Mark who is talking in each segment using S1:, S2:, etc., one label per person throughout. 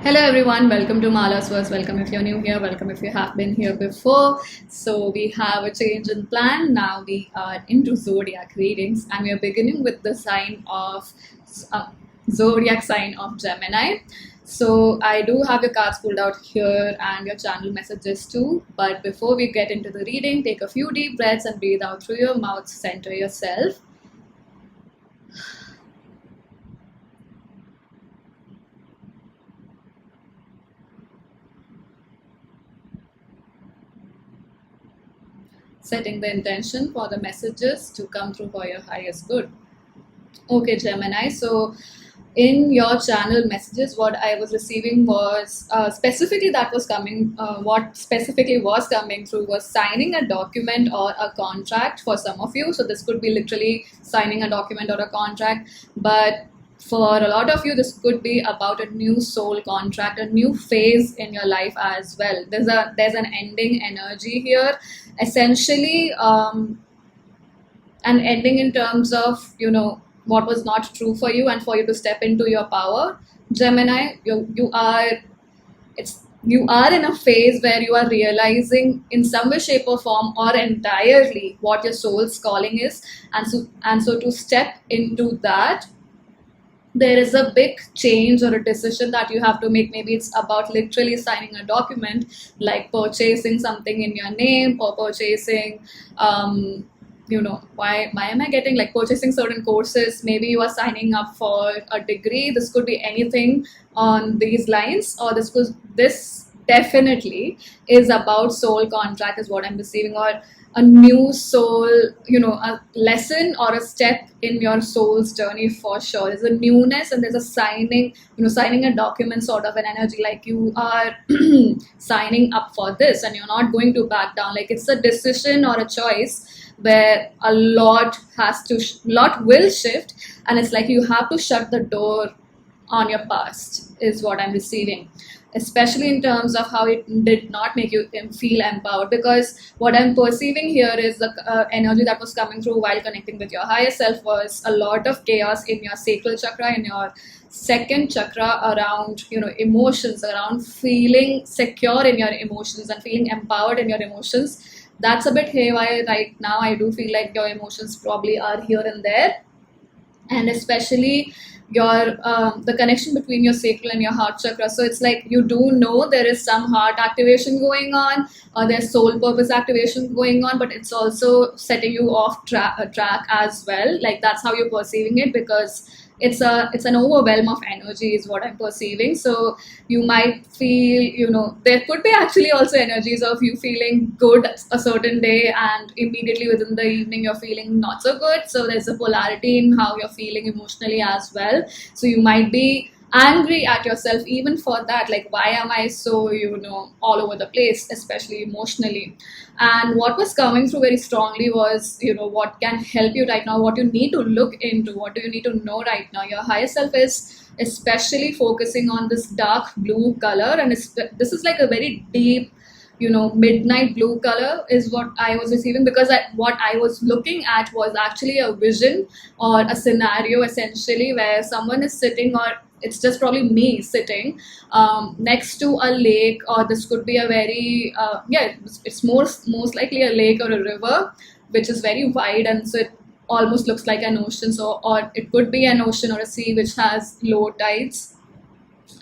S1: Hello everyone, welcome to Mala's Verse. Welcome if you're new here, welcome if you have been here before. So we have a change in plan. Now we are into zodiac readings and we are beginning with the sign of zodiac sign of Gemini. So I do have your cards pulled out here and your channel messages too. But before we get into the reading, take a few deep breaths and breathe out through your mouth, center yourself. Setting the intention for the messages to come through for your highest good. Okay, Gemini, so in your channel messages, what I was receiving was specifically that was coming, what specifically was coming through was signing a document or a contract for some of you. So this could be literally signing a document or a contract, but for a lot of you, this could be about a new soul contract, a new phase in your life as well. There's an ending energy here, essentially, an ending in terms of what was not true for you, and for you to step into your power. Gemini, you are in a phase where you are realizing in some way, shape, or form, or entirely what your soul's calling is, and so to step into that, there is a big change or a decision that you have to make. Maybe it's about literally signing a document, like purchasing something in your name, or purchasing why am I getting like purchasing certain courses. Maybe you are signing up for a degree. This could be anything on these lines, or this definitely is about soul contract is what I'm receiving, or a new soul, a lesson or a step in your soul's journey for sure. There's a newness and there's a signing a document sort of an energy, like you are signing up for this and you're not going to back down. Like it's a decision or a choice where a lot will shift, and it's like you have to shut the door on your past is what I'm receiving, especially in terms of how it did not make you feel empowered. Because what I'm perceiving here is the energy that was coming through while connecting with your higher self was a lot of chaos in your sacral chakra, in your second chakra, around emotions, around feeling secure in your emotions and feeling empowered in your emotions. That's a bit haywire right now. I do feel like your emotions probably are here and there, and especially your the connection between your sacral and your heart chakra. So it's like you do know there is some heart activation going on, or there's soul purpose activation going on, but it's also setting you off track as well. Like that's how you're perceiving it, because it's an overwhelm of energy is what I'm perceiving. So you might feel, there could be actually also energies of you feeling good a certain day and immediately within the evening you're feeling not so good. So there's a polarity in how you're feeling emotionally as well. So you might be angry at yourself even for that, like why am I so all over the place, especially emotionally. And what was coming through very strongly was what can help you right now, what you need to look into, what do you need to know right now. Your higher self is especially focusing on this dark blue color, and this is like a very deep midnight blue color is what I was receiving, because what I was looking at was actually a vision or a scenario essentially where someone is sitting, or it's just probably me sitting next to a lake, or this could be a very it's most likely a lake or a river which is very wide, and so it almost looks like an ocean. So, or it could be an ocean or a sea which has low tides,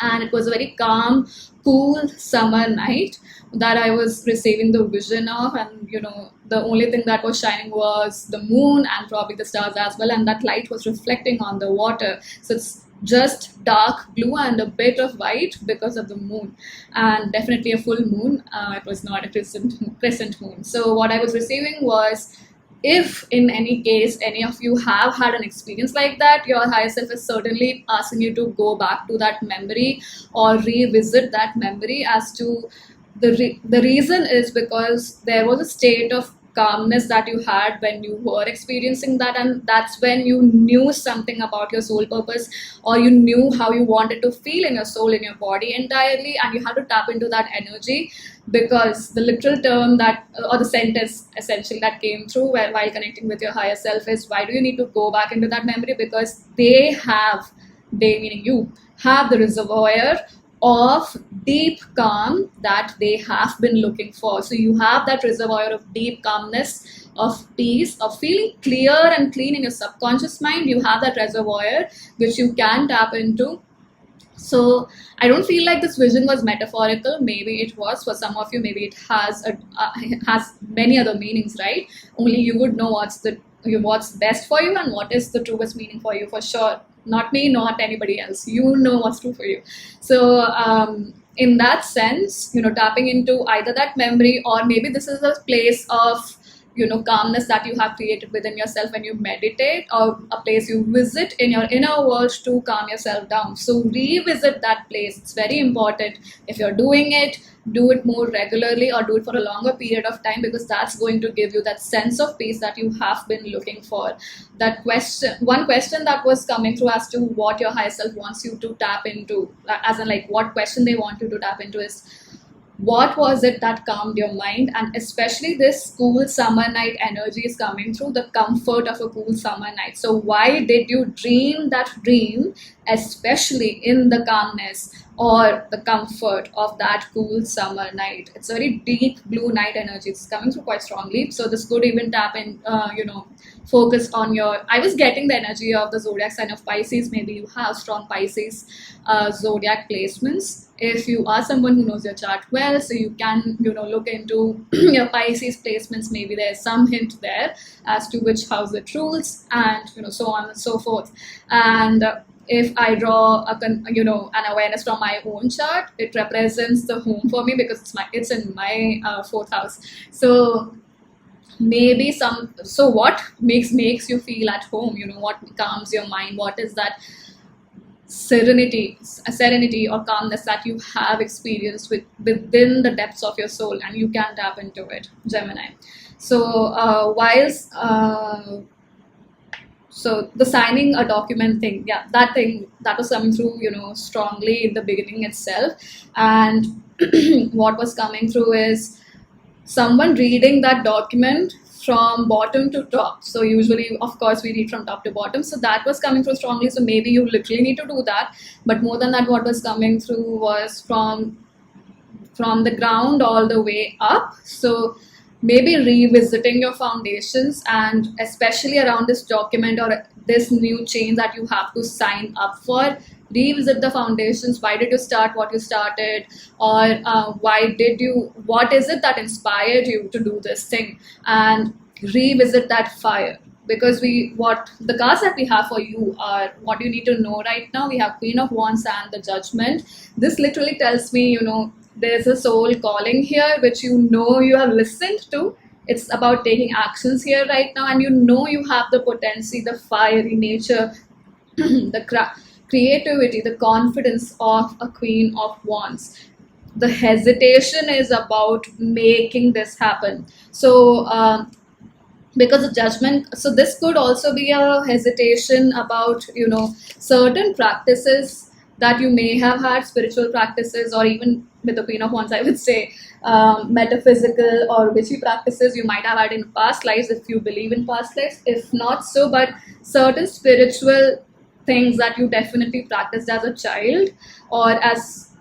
S1: and it was a very calm, cool summer night that I was receiving the vision of, and the only thing that was shining was the moon and probably the stars as well, and that light was reflecting on the water. So it's just dark blue and a bit of white because of the moon, and definitely a full moon. It was not a crescent moon. So what I was receiving was, if in any case any of you have had an experience like that, your higher self is certainly asking you to go back to that memory or revisit that memory. As to the reason is because there was a state of calmness that you had when you were experiencing that, and that's when you knew something about your soul purpose, or you knew how you wanted to feel in your soul, in your body entirely, and you had to tap into that energy. Because the literal term that or the sentence essentially that came through while connecting with your higher self is, why do you need to go back into that memory? Because they meaning you have the reservoir of deep calm that they have been looking for. So you have that reservoir of deep calmness, of peace, of feeling clear and clean in your subconscious mind. You have that reservoir which you can tap into. So I don't feel like this vision was metaphorical. Maybe it was for some of you. Maybe it has many other meanings, right? Only you would know what's best for you and what is the truest meaning for you, for sure. Not me, not anybody else. You know what's true for you. So in that sense, tapping into either that memory, or maybe this is a place of calmness that you have created within yourself when you meditate, or a place you visit in your inner world to calm yourself down. So revisit that place. It's very important. If you're doing it, do it more regularly, or do it for a longer period of time, because that's going to give you that sense of peace that you have been looking for. That one question that was coming through as to what your higher self wants you to tap into, as in like what question they want you to tap into, is what was it that calmed your mind? And especially this cool summer night energy is coming through, the comfort of a cool summer night. So why did you dream that dream, especially in the calmness or the comfort of that cool summer night? It's a very deep blue night energy. It's coming through quite strongly. So this could even tap in, focus on your, I was getting the energy of the zodiac sign of Pisces. Maybe you have strong Pisces zodiac placements. If you are someone who knows your chart well, so you can look into your Pisces placements. Maybe there's some hint there as to which house it rules, and so on and so forth. And if I draw an awareness from my own chart, it represents the home for me, because it's in my fourth house. So maybe so what makes you feel at home? What calms your mind? What is that serenity or calmness that you have experienced within the depths of your soul, and you can tap into it, Gemini. So so the signing a document thing, that thing that was coming through strongly in the beginning itself. And what was coming through is someone reading that document from bottom to top. So usually, of course, we read from top to bottom. So that was coming through strongly. So maybe you literally need to do that. But more than that, what was coming through was from the ground all the way up. So maybe revisiting your foundations, and especially around this document or this new change that you have to sign up for, revisit the foundations. Why did you start what you started? Or what is it that inspired you to do this thing? And revisit that fire. Because what the cards that we have for you are what you need to know right now. We have Queen of Wands and the Judgment. This literally tells me, there's a soul calling here, which you have listened to. It's about taking actions here right now, and you have the potency, the fiery nature, the creativity, the confidence of a Queen of Wands. The hesitation is about making this happen. So because of Judgment, so this could also be a hesitation about certain practices that you may have had, spiritual practices, or even with the Queen of Wands, I would say metaphysical or witchy practices you might have had in past lives, if you believe in past lives. If not so, but certain spiritual things that you definitely practiced as a child, or as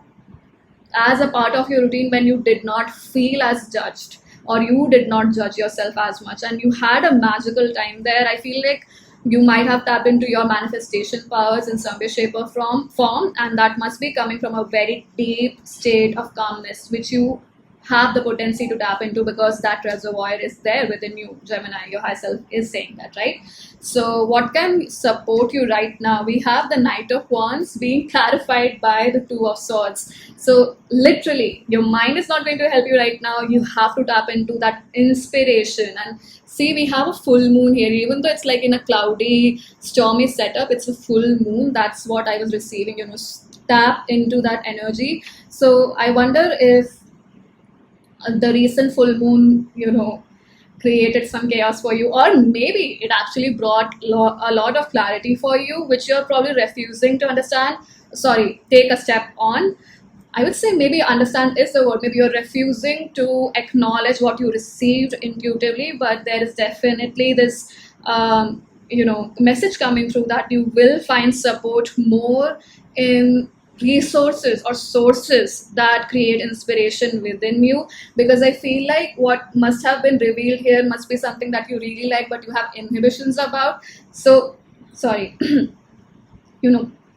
S1: a part of your routine, when you did not feel as judged, or you did not judge yourself as much, and you had a magical time there. I feel like you might have tapped into your manifestation powers in some way, shape, or form, and that must be coming from a very deep state of calmness, which you have the potency to tap into, because that reservoir is there within you, Gemini. Your higher self is saying that, right? So what can support you right now? We have the Knight of Wands being clarified by the Two of Swords. So literally, your mind is not going to help you right now. You have to tap into that inspiration. And see, we have a full moon here. Even though it's like in a cloudy, stormy setup, it's a full moon. That's what I was receiving, tap into that energy. So I wonder if the recent full moon, created some chaos for you, or maybe it actually brought a lot of clarity for you, which you're probably refusing to understand. Take a step on. I would say maybe understand is the word. Maybe you're refusing to acknowledge what you received intuitively, but there is definitely this, message coming through that you will find support more in resources or sources that create inspiration within you, because I feel like what must have been revealed here must be something that you really like but you have inhibitions about. So sorry.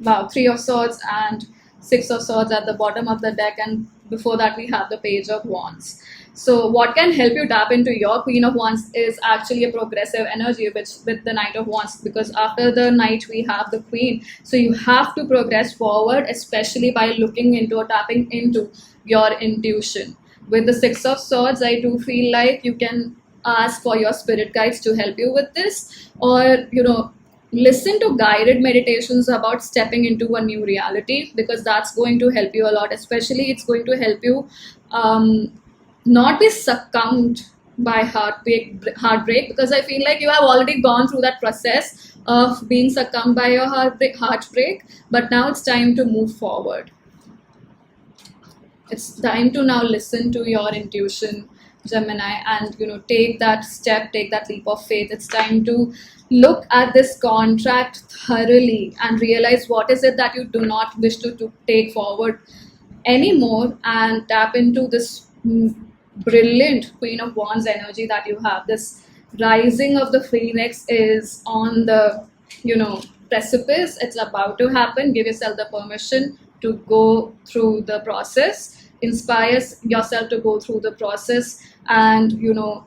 S1: Wow, three of swords and six of swords at the bottom of the deck, and before that we have the page of wands. So what can help you tap into your queen of wands is actually a progressive energy, which with the knight of wands, because after the knight we have the queen. So you have to progress forward, especially by looking into or tapping into your intuition. With the six of swords, I do feel like you can ask for your spirit guides to help you with this, or listen to guided meditations about stepping into a new reality, because that's going to help you a lot. Especially it's going to help you not be succumbed by heartbreak, because I feel like you have already gone through that process of being succumbed by your heartbreak, but now it's time to move forward. It's time to now listen to your intuition, Gemini, and take that step, take that leap of faith. It's time to look at this contract thoroughly and realize what is it that you do not wish to take forward anymore, and tap into this brilliant Queen of Wands energy that you have. This rising of the phoenix is on the precipice. It's about to happen. Give yourself the permission to go through the process. Inspire yourself to go through the process, and use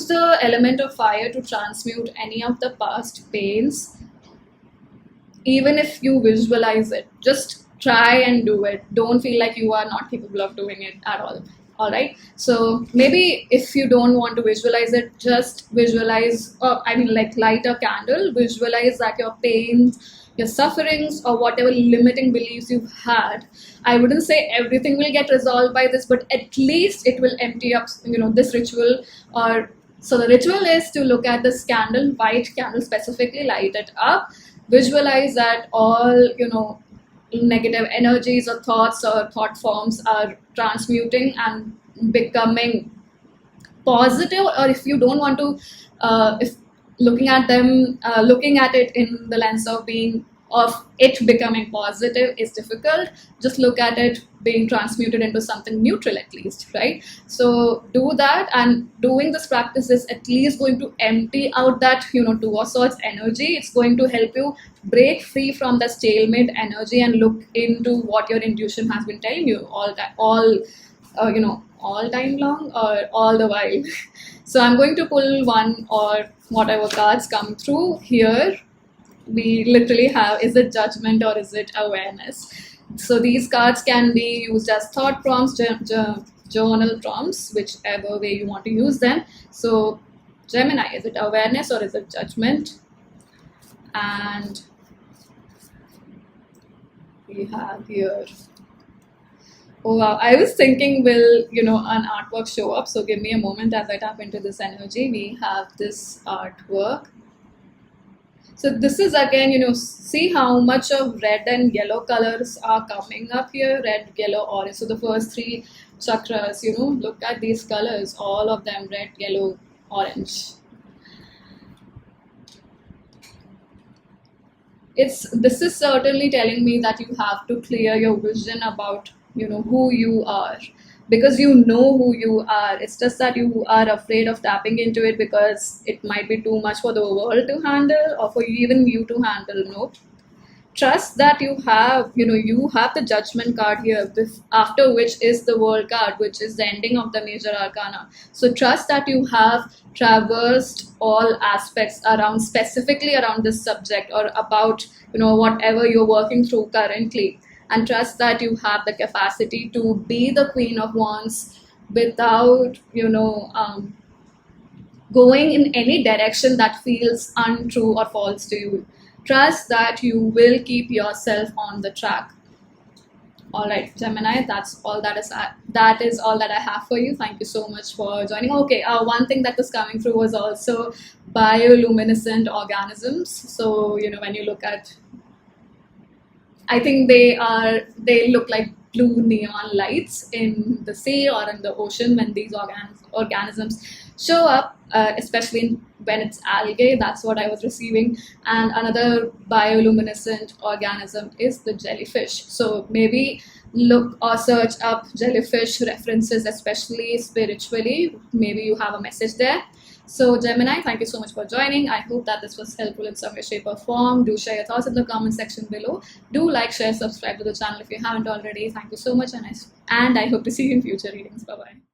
S1: the element of fire to transmute any of the past pains. Even if you visualize it, just try and do it. Don't feel like you are not capable of doing it at all right? So maybe if you don't want to visualize it, just visualize, light a candle, visualize that your pains, your sufferings, or whatever limiting beliefs you've had, I wouldn't say everything will get resolved by this, but at least it will empty up this ritual. Or so the ritual is to look at this candle, white candle specifically, light it up, visualize that all negative energies or thoughts or thought forms are transmuting and becoming positive. Or if you don't want to, if looking at it in the lens of it becoming positive is difficult, just look at it being transmuted into something neutral at least, right? So do that, and doing this practice is at least going to empty out that two of swords energy. It's going to help you break free from the stalemate energy and look into what your intuition has been telling you all time long, or all the while. So I'm going to pull one or whatever cards come through here. We literally have, is it judgment or is it awareness? So these cards can be used as thought prompts, journal prompts, whichever way you want to use them. So Gemini, is it awareness or is it judgment? And we have here, oh wow, I was thinking, will an artwork show up? So give me a moment as I tap into this energy. We have this artwork. So this is again, see how much of red and yellow colors are coming up here, red, yellow, orange. So the first three chakras, look at these colors, all of them, red, yellow, orange. This is certainly telling me that you have to clear your vision about who you are, because you know who you are. It's just that you are afraid of tapping into it because it might be too much for the world to handle, or for even you to handle. No, trust that you have the judgment card here, after which is the world card, which is the ending of the major arcana. So trust that you have traversed all aspects specifically around this subject, or about whatever you're working through currently, and trust that you have the capacity to be the Queen of Wands without going in any direction that feels untrue or false to you. Trust that you will keep yourself on the track. All right, Gemini, that is all that I have for you. Thank you so much for joining. Okay, one thing that was coming through was also bioluminescent organisms. So when you look at, I think they look like blue neon lights in the sea or in the ocean when these organisms show up, especially when it's algae. That's what I was receiving. And another bioluminescent organism is the jellyfish. So maybe look or search up jellyfish references, especially spiritually. Maybe you have a message there. So Gemini, thank you so much for joining. I hope that this was helpful in some way, shape or form. Do share your thoughts in the comment section below. Do like, share, subscribe to the channel if you haven't already. Thank you so much, and I hope to see you in future readings. Bye bye.